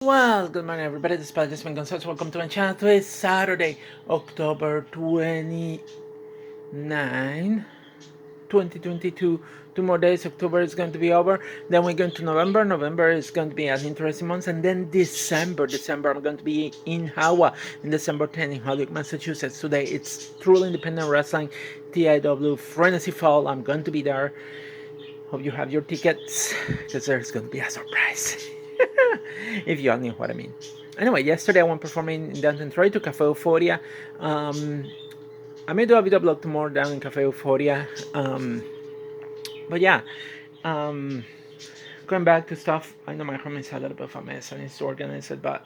Well, good morning everybody, this is Paljasman Gonzalez. Welcome to my channel. Today is Saturday, October 29, 2022. 2 more days, October is going to be over. Then we're going to November. November is going to be an interesting month. And then December, I'm going to be in Hawa in December 10 in Holyoke, Massachusetts. Today it's Truly Independent Wrestling, TIW Frenesy Fall. I'm going to be there. Hope you have your tickets, because there's going to be a surprise. If you all knew what I mean. Anyway, yesterday I went performing in downtown Troy to Cafe Euphoria. I may do a video blog tomorrow down in Cafe Euphoria. But yeah, going back to stuff. I know my home is a little bit of a mess. I need to organize it, but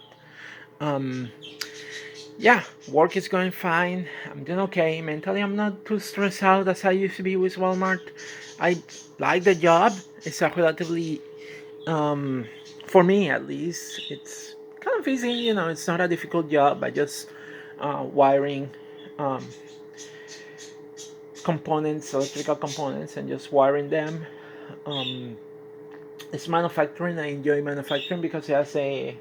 yeah, work is going fine. I'm doing okay. Mentally, I'm not too stressed out as I used to be with Walmart. I like the job. It's a relatively for me at least, it's kind of easy. It's not a difficult job. I just wiring components, electrical components, and just wiring them. It's manufacturing. I enjoy manufacturing because it has a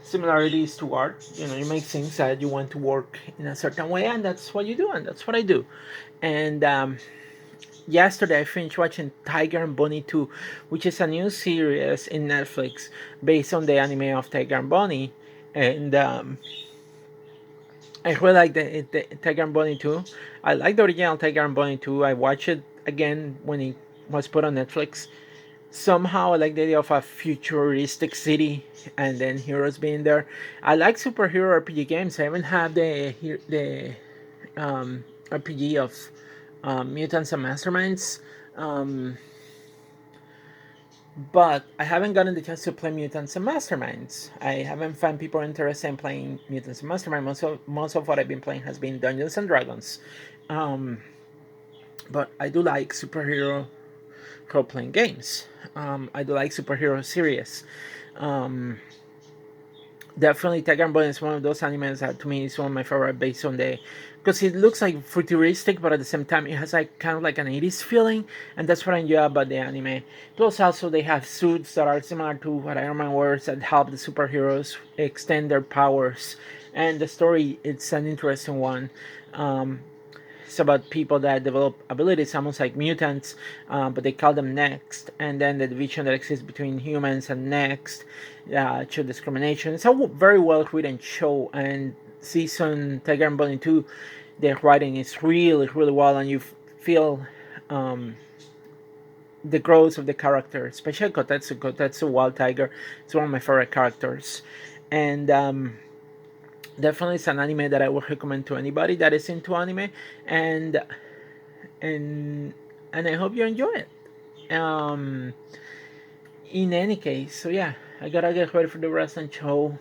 similarities to art. You make things that you want to work in a certain way, and that's what you do, and that's what I do. And yesterday I finished watching Tiger and Bunny 2, which is a new series in Netflix based on the anime of Tiger and Bunny. And I really like the Tiger and Bunny 2. I like the original Tiger and Bunny 2. I watched it again when it was put on Netflix. Somehow I like the idea of a futuristic city and then heroes being there. I like superhero RPG games. I haven't had the RPG of Mutants and Masterminds. But I haven't gotten the chance to play Mutants and Masterminds. I haven't found people interested in playing Mutants and Masterminds. Most of what I've been playing has been Dungeons and Dragons. But I do like superhero role-playing games. I do like superhero series. Definitely Tiger and Bunny is one of those animes that to me is one of my favorite based on because it looks like futuristic, but at the same time it has like kind of like an 80s feeling, and that's what I enjoy about the anime. Plus also they have suits that are similar to what Iron Man wears that help the superheroes extend their powers, and the story, it's an interesting one. It's about people that develop abilities almost like mutants, but they call them next, and then the division that exists between humans and next, show discrimination. It's a very well written show, and season Tiger and Bunny 2, the writing is really, really well, and you feel the growth of the character, especially Kotetsu. Kotetsu Wild Tiger, it's one of my favorite characters, and definitely it's an anime that I would recommend to anybody that is into anime, and and and I hope you enjoy it. In any case, so yeah, I gotta get ready for the wrestling show,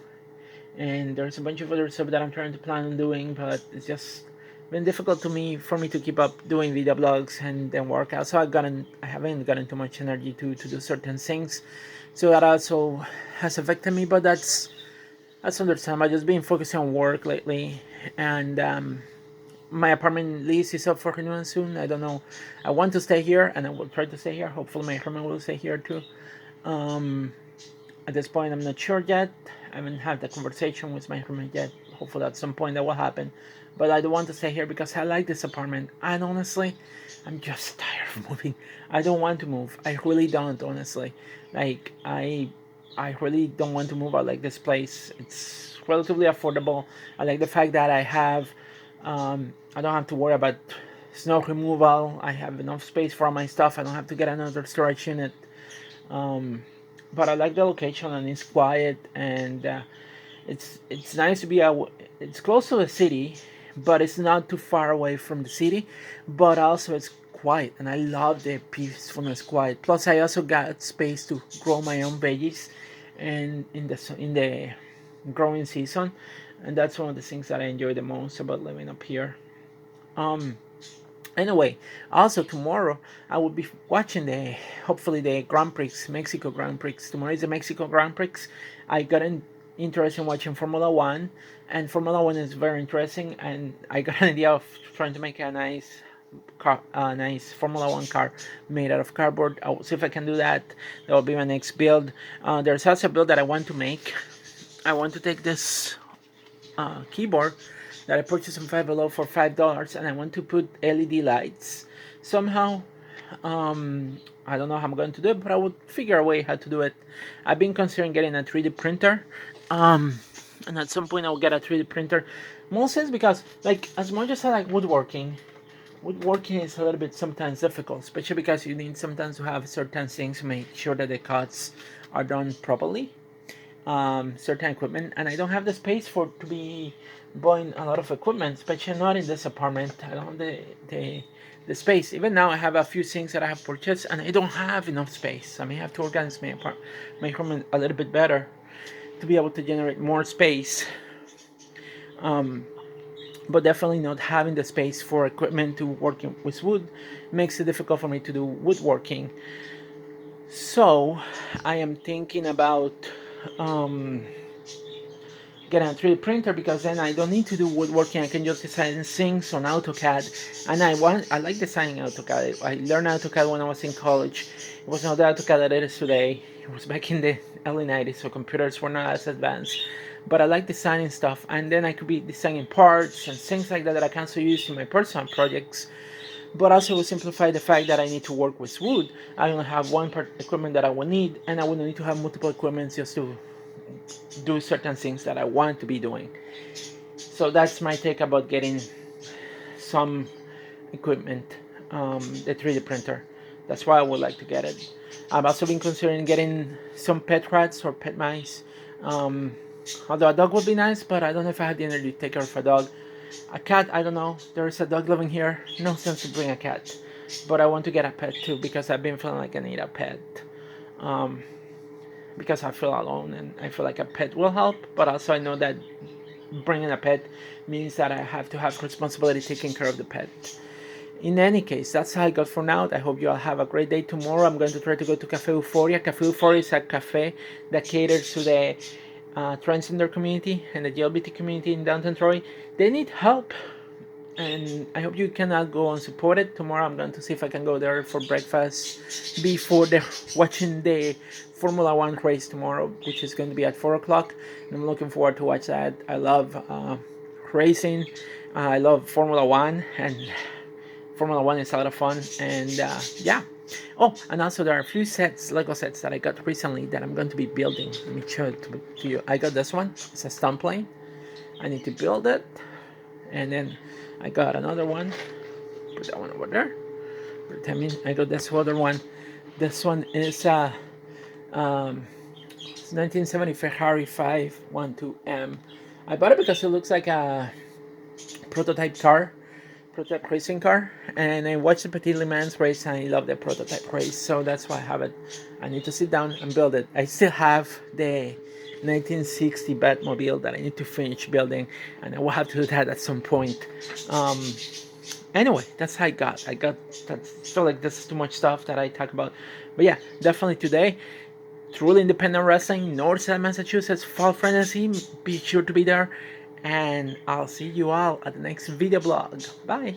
and there's a bunch of other stuff that I'm trying to plan on doing, but it's just been difficult for me to keep up doing video blogs and then work out. So I haven't gotten too much energy to do certain things, so that also has affected me. But that's understandable. I've just been focusing on work lately, and my apartment lease is up for renewal soon. I don't know. I want to stay here, and I will try to stay here. Hopefully, my apartment will stay here too. At this point, I'm not sure yet. I haven't had the conversation with my roommate yet. Hopefully, at some point that will happen. But I don't want to stay here because I like this apartment. And honestly, I'm just tired of moving. I don't want to move. I really don't, honestly. Like, I really don't want to move. I like this place. It's relatively affordable. I like the fact that I don't have to worry about snow removal. I have enough space for all my stuff. I don't have to get another storage unit. But I like the location, and it's quiet, and it's nice to be it's close to the city, but it's not too far away from the city. But also it's quiet, and I love the peacefulness, quiet. Plus, I also got space to grow my own veggies, and in the growing season, and that's one of the things that I enjoy the most about living up here. Um, Anyway, also tomorrow I will be watching hopefully the Grand Prix, Mexico Grand Prix. Tomorrow is the Mexico Grand Prix. I got interested in watching Formula 1, and Formula 1 is very interesting, and I got an idea of trying to make a nice nice Formula 1 car made out of cardboard. I will see if I can do that. That will be my next build. There's also a build that I want to make. I want to take this keyboard that I purchased from Five Below for $5, and I want to put LED lights somehow. I don't know how I'm going to do it, but I would figure a way how to do it. I've been considering getting a 3D printer, and at some point I will get a 3D printer. Mostly because, like, as much as I like woodworking is a little bit sometimes difficult, especially because you need sometimes to have certain things to make sure that the cuts are done properly. Certain equipment, and I don't have the space to be buying a lot of equipment, especially not in this apartment. I don't have the space. Even now, I have a few things that I have purchased, and I don't have enough space. I may have to organize my home a little bit better to be able to generate more space. But definitely not having the space for equipment to work with wood makes it difficult for me to do woodworking. So I am thinking about getting a 3D printer, because then I don't need to do woodworking. I can just design things on AutoCAD, and I like designing AutoCAD. I learned AutoCAD when I was in college. It was not the AutoCAD that it is today. It was back in the early 90s, so computers were not as advanced. But I like designing stuff, and then I could be designing parts and things like that that I can also use in my personal projects. But also will simplify the fact that I need to work with wood. I only have one part equipment that I will need, and I will need to have multiple equipment just to do certain things that I want to be doing. So that's my take about getting some equipment, the 3D printer. That's why I would like to get it. I've also been considering getting some pet rats or pet mice. Although a dog would be nice, but I don't know if I have the energy to take care of a dog. A cat, I don't know. There's a dog living here. No sense to bring a cat. But I want to get a pet too, because I've been feeling like I need a pet. Because I feel alone, and I feel like a pet will help. But also I know that bringing a pet means that I have to have responsibility taking care of the pet. In any case, that's all I got for now. I hope you all have a great day. Tomorrow I'm going to try to go to Cafe Euphoria. Cafe Euphoria is a cafe that caters to the transgender community and the LGBT community in downtown Troy. They need help, and I hope you can all go and support it. Tomorrow I'm going to see if I can go there for breakfast before watching the Formula 1 race tomorrow, which is going to be at 4 o'clock. And I'm looking forward to watch that. I love racing. I love Formula 1, and Formula 1 is a lot of fun. And yeah. Oh, and also there are a few Lego sets that I got recently that I'm going to be building. Let me show it to you. I got this one. It's a stunt plane. I need to build it. And then I got another one. Put that one over there. I got this other one. This one is a 1970 Ferrari 512M. I bought it because it looks like a prototype racing car, and I watched the Petit Le Mans race, and I love the prototype race, so that's why I have it. I need to sit down and build it. I still have the 1960 Batmobile that I need to finish building, and I will have to do that at some point. Anyway, that's how I got. So like this is too much stuff that I talk about, but yeah, definitely today. Truly Independent Wrestling, Northside, Massachusetts, Fall Fantasy. Be sure to be there. And I'll see you all at the next video blog. Bye.